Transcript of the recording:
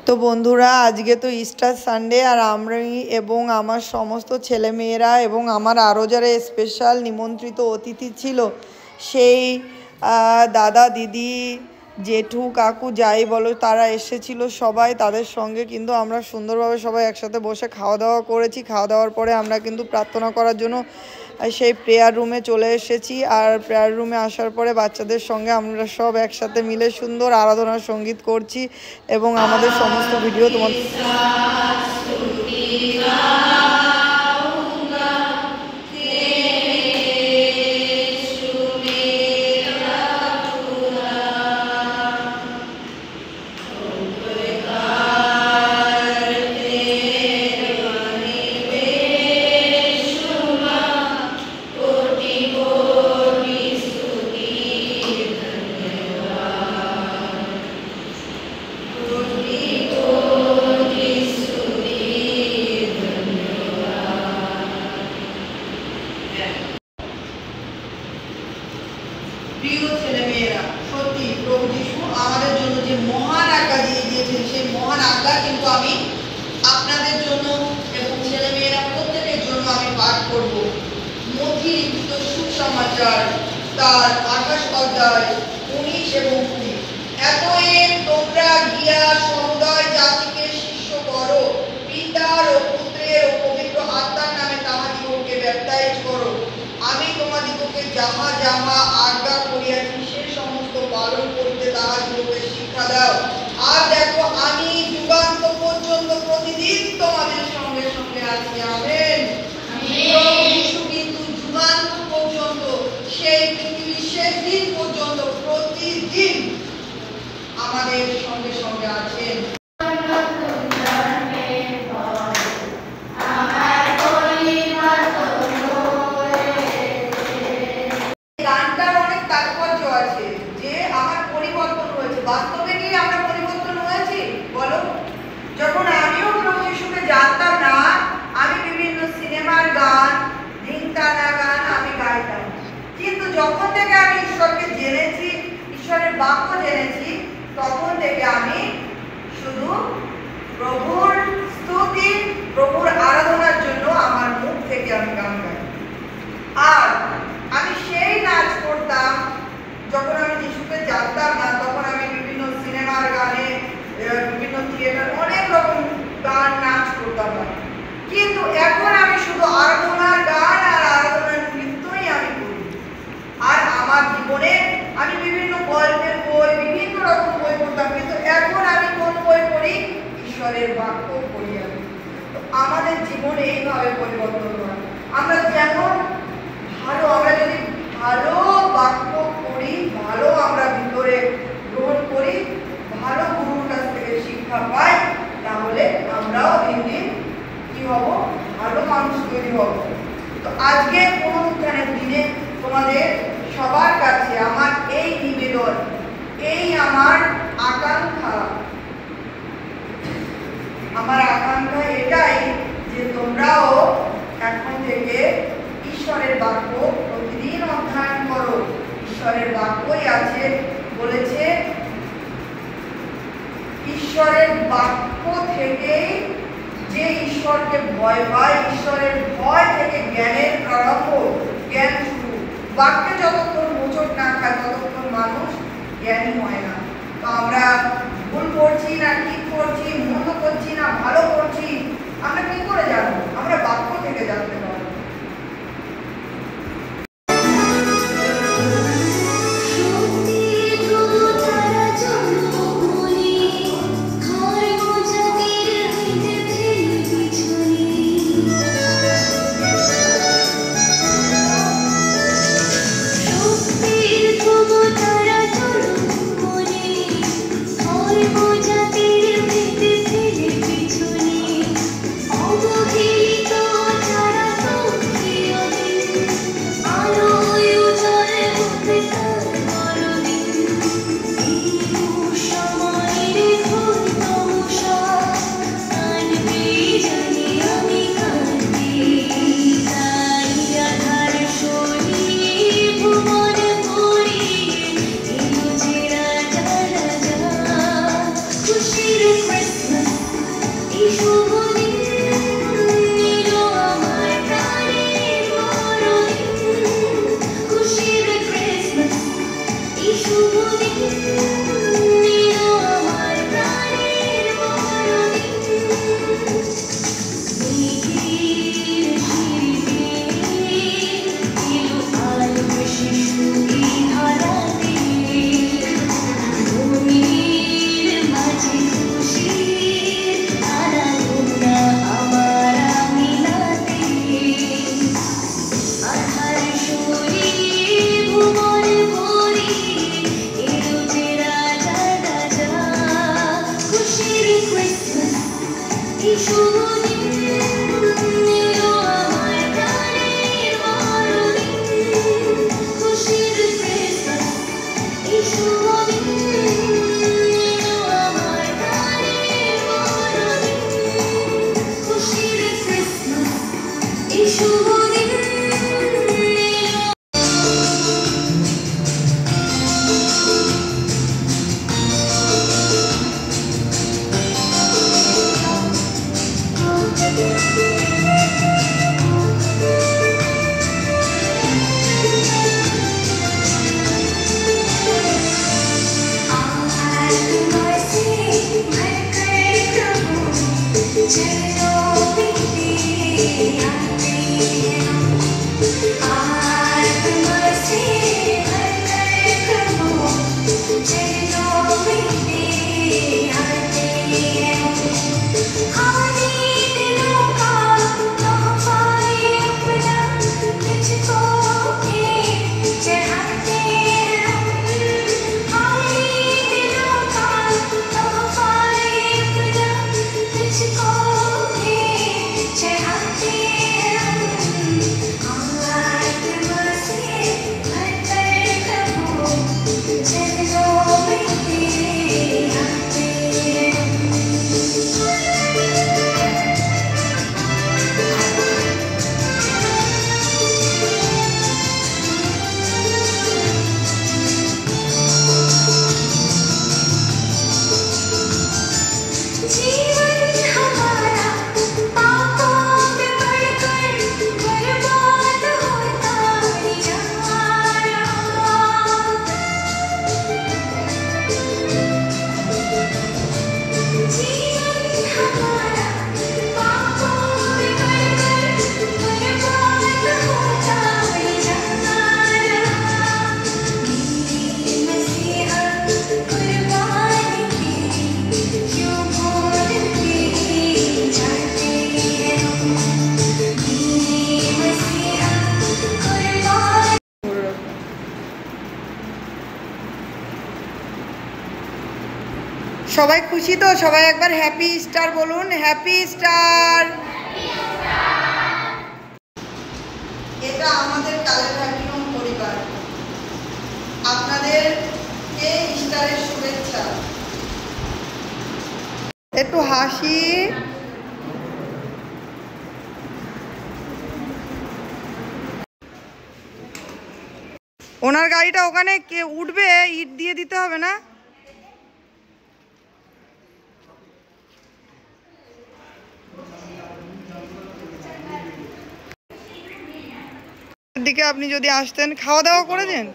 তো বন্ধুরা, আজকে তো ইস্টার সানডে, আর আমি এবং আমার সমস্ত ছেলেমেয়েরা এবং আমার আরও যারা স্পেশাল নিমন্ত্রিত অতিথি ছিল, সেই দাদা দিদি জেঠু কাকু যাই বলো, তারা এসেছিল সবাই। তাদের সঙ্গে কিন্তু আমরা সুন্দরভাবে সবাই একসাথে বসে খাওয়া দাওয়া করেছি। খাওয়া দাওয়ার পরে আমরা কিন্তু প্রার্থনা করার জন্য সেই প্রেয়ার রুমে চলে এসেছি। আর প্রেয়ার রুমে আসার পরে বাচ্চাদের সঙ্গে আমরা সব একসাথে মিলে সুন্দর আরাধনার সঙ্গীত করছি এবং আমাদের সমস্ত ভিডিও তোমাদের প্রিয় ছেলেমেয়েরা, সত্যি প্রভু যিশু আমাদের জন্য যে মহান আজ্ঞা দিয়ে দিয়েছেন, সেই মহান আজ্ঞা কিন্তু আমি আপনাদের জন্য এবং ছেলেমেয়েরা প্রত্যেকের জন্য আমি পাঠ করব। মথি লিখিত সুসমাচার, তার 28 অধ্যায় 19 এবং 20। এতএব তোমরা গিয়া সমুদয় জাতিকে শিষ্য করো, পিতার ও পুত্রের ও পবিত্র আত্মার নামে তাহাদিগকে ব্যাপটাইজ করো। আমি তোমাদিগকে যাহা যাহা আজ্ঞা করিয়াছি সে সমস্ত পালন করতে তাহাদিগকে শিক্ষা দাও। আর দেখো, আমি যুগান্ত পর্যন্ত প্রতিদিন তোমাদের সঙ্গে সঙ্গে আছি। আমেন। যিশু কিন্তু যুগান্ত পর্যন্ত, সেই পৃথিবীর শেষ দিন পর্যন্ত প্রতিদিন আমাদের সঙ্গে সঙ্গে আছেন। গানটার অনেক তাৎপর্য আছে যে আমার পরিবর্তন হয়েছে। বাস্তবে কি আমরা পরিবর্তন হয়েছি বলো? যখন আমিও প্রভু যিশুকে জানতাম না, আমি বিভিন্ন সিনেমার গান, ধিংটানা গান আমি গাইতাম। কিন্তু যখন থেকে আমি ঈশ্বরকে জেনেছি, ঈশ্বরের বাক্য জেনেছি, তখন থেকে আমি শুধু প্রভুর স্তুতি, প্রভুর আরাধনার জন্য আমার মুখ থেকে আমি গান গাই। আর আমি সেই নাচ করতাম যখন আমি যিশুকে জানতাম না। তখন আমি বিভিন্ন সিনেমার গানে, বিভিন্ন থিয়েটার, অনেক রকম গান নাচ করতাম না। কিন্তু এখন আমি শুধু আরাধনার গান আর আরাধনার নৃত্যই আমি করি। আর আমার জীবনে আমি বিভিন্ন গল্পের বই, বিভিন্ন রকম বই পড়তাম, কিন্তু এখন আমি কোন বই পড়ি? ঈশ্বরের বাক্য পড়ি আমি। তো আমাদের জীবন এইভাবে পরিবর্তন হয়। আমরা যেমন ভালো, আমরা যদি ভালো বাক্য করি, ভালো আমরা ভিতরে গ্রহণ করি, ভালো গুরুর কাছ থেকে শিক্ষা পাই, তাহলে আমরাও দিন দিন কি হব? ভালো মানুষ তৈরি হব। তো আজকে পুনরুত্থানের দিনে তোমাদের সবার কাছে আমার এই নিবেদন, এই আমার আকাঙ্ক্ষা, এটাই যে তোমরাও এখন থেকে ঈশ্বরের বাক্য প্রতিদিন অধ্যয়ন করো। ঈশ্বরের বাক্যই আছে, বলেছে ঈশ্বরের বাক্য থেকেই যে ঈশ্বরকে ভয় পায়, ঈশ্বরের ভয় থেকে জ্ঞানের প্রারম্ভ, জ্ঞান শুরু। বাক্যে যতক্ষণ মোচড় না খায় ততক্ষণ মানুষ জ্ঞানী হয় না। তো আমরা ভুল করছি না ঠিক করছি, মন্দ করছি না ভালো করছি, আমরা কি করে জানবো? আমরা বাক্য থেকে জানতে পারবো। Good. সবাই খুশি তো? সবাই একবার হ্যাপি স্টার বলুন, হ্যাপি স্টার। এটা আমাদের কালেভার্টিনম পরিবার, আপনাদেরকে স্টারের শুভেচ্ছা। একটু হাসি। ওনার গাড়িটা ওখানে কে উঠবে? ইট দিয়ে দিতে হবে না? দিকে আপনি যদি আসতেন, খাওয়া দাওয়া করেছেন?